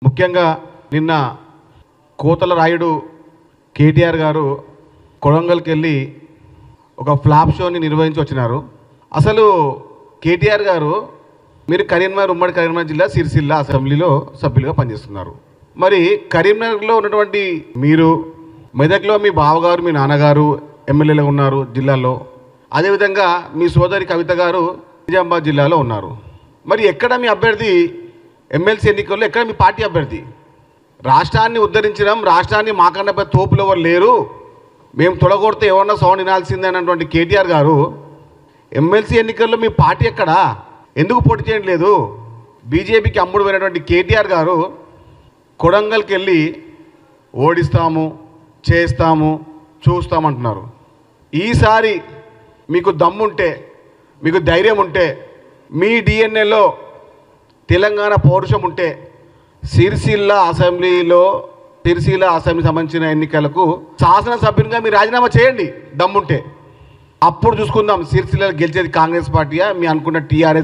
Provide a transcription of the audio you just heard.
ముఖ్యంగా నిన్న కోతల రాయుడు కేటీఆర్ గారు కొడంగల్కి వెళ్ళి ఒక ఫ్లాప్ షోని నిర్వహించి వచ్చినారు. అసలు కేటీఆర్ గారు మీరు కరీంనగర్ ఉమ్మడి కరీంనగర్ జిల్లా సిరిసిల్ల అసెంబ్లీలో సభ్యులుగా పనిచేస్తున్నారు. మరి కరీంనగర్లో ఉన్నటువంటి మీరు మెదక్లో మీ బావగారు మీ నాన్నగారు ఎమ్మెల్యేలు ఉన్నారు జిల్లాలో, అదేవిధంగా మీ సోదరి కవిత గారు నిజామాబాద్ జిల్లాలో ఉన్నారు. మరి ఎక్కడ మీ అభ్యర్థి ఎమ్మెల్సీ ఎన్నికల్లో ఎక్కడ మీ పార్టీ అభ్యర్థి? రాష్ట్రాన్ని ఉద్ధరించడం, రాష్ట్రాన్ని మాకన్నా పెద్ద తోపులు ఎవరు లేరు, మేము తొడగొడితే ఎవరన్నా సౌండ్ వినాల్సిందే అన్నటువంటి కేటీఆర్ గారు ఎమ్మెల్సీ ఎన్నికల్లో మీ పార్టీ ఎక్కడా, ఎందుకు పోటీ చేయట్లేదు? బీజేపీకి అమ్ముడు పోయినటువంటి కేటీఆర్ గారు కొడంగల్కి వెళ్ళి ఓడిస్తాము, చేస్తాము, చూస్తామంటున్నారు. ఈసారి మీకు దమ్ముంటే, మీకు ధైర్యం ఉంటే, మీ డిఎన్ఏలో తెలంగాణ పౌరుషం ఉంటే సిరిసిల్ల అసెంబ్లీకి సంబంధించిన ఎన్నికలకు శాసనసభ్యునిగా మీరు రాజీనామా చేయండి దమ్ముంటే. అప్పుడు చూసుకుందాం సిరిసిల్ల గెలిచేది కాంగ్రెస్ పార్టీయా మీ అనుకున్న టీఆర్ఎస్